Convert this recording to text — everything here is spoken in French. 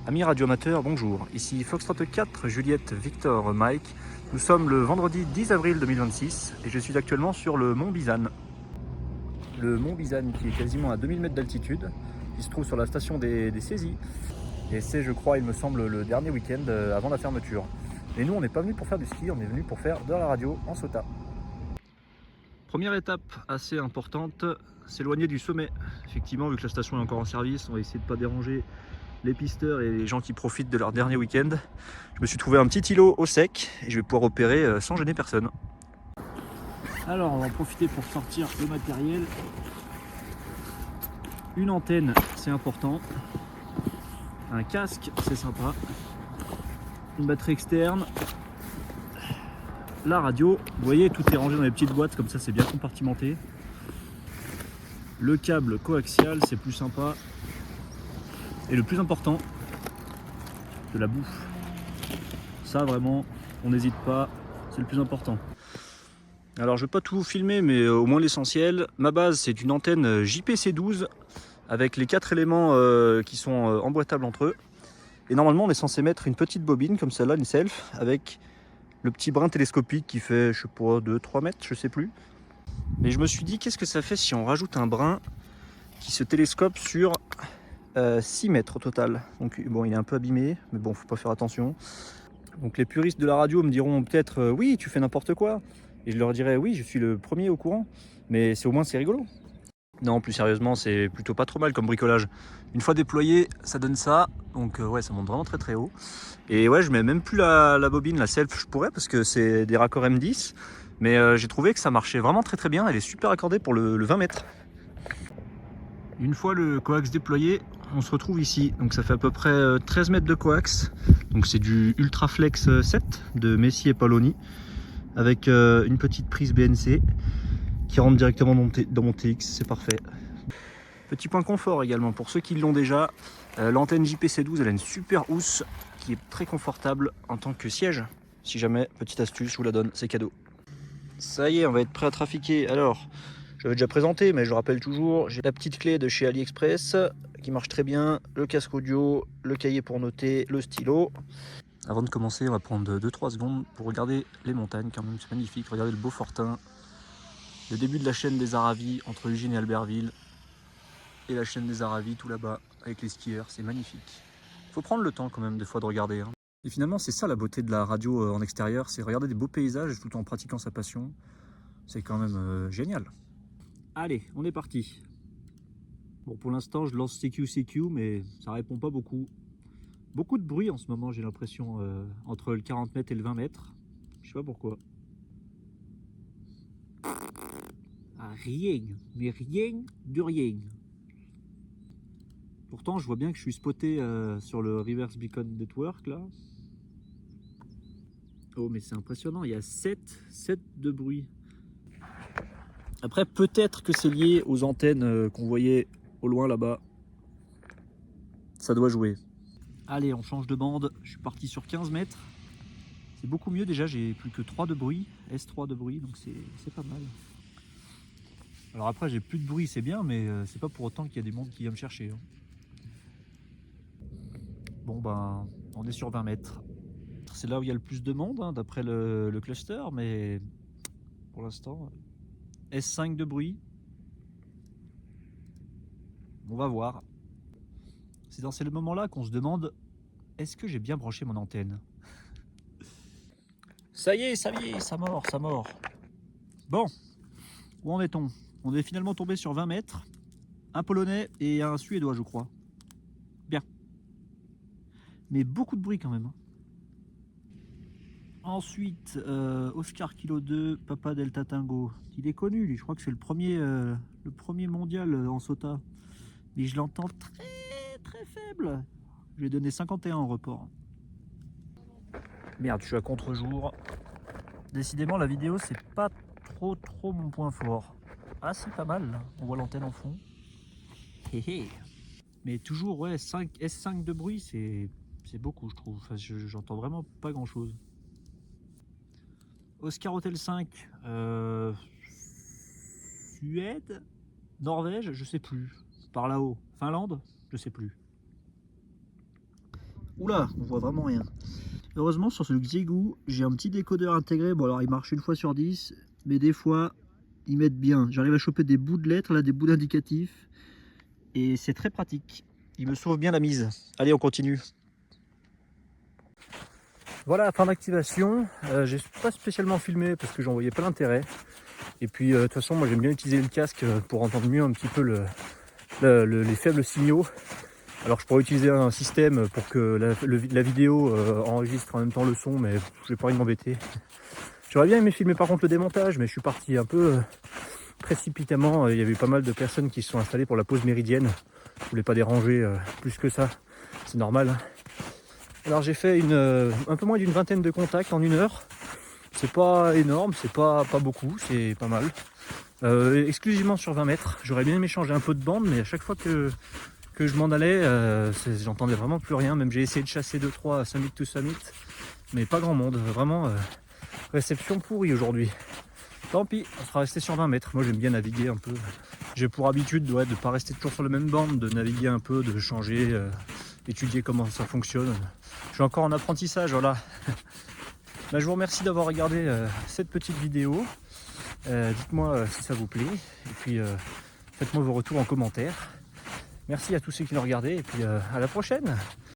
Amis radioamateurs, bonjour. Ici Foxtrot 4, Juliette, Victor, Mike. Nous sommes le vendredi 10 avril 2026 et je suis actuellement sur le mont Bizane. Le mont Bizane qui est quasiment à 2000 mètres d'altitude, qui se trouve sur la station des saisies. Et c'est, je crois, il me semble, le dernier week-end avant la fermeture. Et nous, on n'est pas venu pour faire du ski, on est venu pour faire de la radio en SOTA. Première étape assez importante, s'éloigner du sommet. Effectivement, vu que la station est encore en service, on va essayer de ne pas déranger les pisteurs et les gens qui profitent de leur dernier week-end. Je me suis trouvé un petit îlot au sec et je vais pouvoir opérer sans gêner personne. Alors on va en profiter pour sortir le matériel. Une antenne, c'est important. Un casque, c'est sympa. Une batterie externe. La radio, vous voyez, tout est rangé dans les petites boîtes, comme ça c'est bien compartimenté. Le câble coaxial, c'est plus sympa. Et le plus important, de la bouffe. Ça vraiment, on n'hésite pas, c'est le plus important. Alors je ne vais pas tout vous filmer, mais au moins l'essentiel. Ma base, c'est une antenne JPC12 avec les 4 éléments qui sont emboîtables entre eux. Et normalement, on est censé mettre une petite bobine comme celle-là, une self, avec le petit brin télescopique qui fait, je sais pas, 2-3 mètres, je sais plus. Mais je me suis dit, qu'est-ce que ça fait si on rajoute un brin qui se télescope sur 6 mètres au total. Donc bon, il est un peu abîmé, mais bon, faut pas faire attention. Donc les puristes de la radio me diront peut-être oui, tu fais n'importe quoi. Et je leur dirai oui, je suis le premier au courant. Mais c'est au moins c'est rigolo. Non, plus sérieusement, c'est plutôt pas trop mal comme bricolage. Une fois déployé, ça donne ça. Donc ouais, ça monte vraiment très très haut. Et ouais, je mets même plus la bobine, la self, je pourrais parce que c'est des raccords M10. Mais j'ai trouvé que ça marchait vraiment très très bien. Elle est super accordée pour le 20 mètres. Une fois le coax déployé, on se retrouve ici. Donc ça fait à peu près 13 mètres de coax. Donc c'est du Ultraflex 7 de Messi et Paloni avec une petite prise BNC qui rentre directement dans mon TX, c'est parfait. Petit point confort également pour ceux qui l'ont déjà, l'antenne JPC12 elle a une super housse qui est très confortable en tant que siège. Si jamais, petite astuce, je vous la donne, c'est cadeau. Ça y est, on va être prêt à trafiquer. Alors, j'avais déjà présenté, mais je rappelle toujours, j'ai la petite clé de chez AliExpress qui marche très bien, le casque audio, le cahier pour noter, le stylo. Avant de commencer, on va prendre 2-3 secondes pour regarder les montagnes quand même, c'est magnifique. Regardez le Beaufortin, le début de la chaîne des Aravis entre Ugine et Albertville, et la chaîne des Aravis tout là-bas avec les skieurs, c'est magnifique. Faut prendre le temps quand même des fois de regarder. Hein. Et finalement, c'est ça la beauté de la radio en extérieur, c'est regarder des beaux paysages tout en pratiquant sa passion. C'est quand même génial. Allez, on est parti. Bon, pour l'instant, je lance CQ, mais ça répond pas beaucoup. Beaucoup de bruit en ce moment, j'ai l'impression, entre le 40 mètres et le 20 mètres. Je sais pas pourquoi. Ah, rien, mais rien de rien. Pourtant, je vois bien que je suis spoté sur le Reverse Beacon Network, là. Oh, mais c'est impressionnant, il y a 7 de bruit. Après, peut-être que c'est lié aux antennes qu'on voyait au loin, là-bas. Ça doit jouer. Allez, on change de bande. Je suis parti sur 15 mètres. C'est beaucoup mieux déjà, j'ai plus que 3 de bruit, S3 de bruit, donc c'est pas mal. Alors après, j'ai plus de bruit, c'est bien, mais c'est pas pour autant qu'il y a des mondes qui viennent me chercher. Hein. Bon ben, on est sur 20 mètres. C'est là où il y a le plus de monde, hein, d'après le cluster, mais pour l'instant, S5 de bruit. On va voir. C'est dans ces moments-là qu'on se demande, est-ce que j'ai bien branché mon antenne? Ça y est, ça mord. Bon, où en est-on? On est finalement tombé sur 20 mètres. Un Polonais et un Suédois, je crois. Bien. Mais beaucoup de bruit quand même. Ensuite, Oscar Kilo 2, Papa Delta Tango. Il est connu, lui. Je crois que c'est le premier mondial en SOTA. Mais je l'entends très faible. Je lui ai donné 51 en report. Merde, je suis à contre-jour. Décidément, la vidéo, c'est pas trop mon point fort. Ah, c'est pas mal. Là. On voit l'antenne en fond. Mais toujours, ouais, S5 de bruit, c'est beaucoup, je trouve. Enfin, j'entends vraiment pas grand-chose. Oscar Hotel 5, Suède, Norvège, je sais plus. Par là-haut. Finlande, je sais plus. Oula, on voit vraiment rien. Heureusement sur ce Xiegu, j'ai un petit décodeur intégré. Bon alors il marche une fois sur 10, mais des fois ils mettent bien. J'arrive à choper des bouts de lettres, là des bouts d'indicatifs. Et c'est très pratique. Il me sauve bien la mise. Allez, on continue. Voilà, fin d'activation. J'ai pas spécialement filmé parce que j'en voyais pas l'intérêt. Et puis de toute façon, moi j'aime bien utiliser le casque pour entendre mieux un petit peu les faibles signaux. Alors je pourrais utiliser un système pour que la vidéo enregistre en même temps le son, mais j'ai pas envie de m'embêter. J'aurais bien aimé filmer par contre le démontage, mais je suis parti un peu précipitamment. Il y avait pas mal de personnes qui se sont installées pour la pause méridienne. Je voulais pas déranger plus que ça, c'est normal. Alors j'ai fait un peu moins d'une vingtaine de contacts en 1 heure. C'est pas énorme, c'est pas beaucoup, c'est pas mal. Exclusivement sur 20 mètres. J'aurais bien aimé changer un peu de bande, mais à chaque fois que je m'en allais, j'entendais vraiment plus rien. Même j'ai essayé de chasser 2-3 summit to summit, mais pas grand monde. Vraiment, réception pourrie aujourd'hui. Tant pis, on sera resté sur 20 mètres. Moi j'aime bien naviguer un peu. J'ai pour habitude de ne pas rester toujours sur la même bande, de naviguer un peu, de changer, étudier comment ça fonctionne. Je suis encore en apprentissage, voilà. Je vous remercie d'avoir regardé cette petite vidéo. Dites-moi si ça vous plaît. Et puis faites-moi vos retours en commentaire. Merci à tous ceux qui l'ont regardé et puis à la prochaine.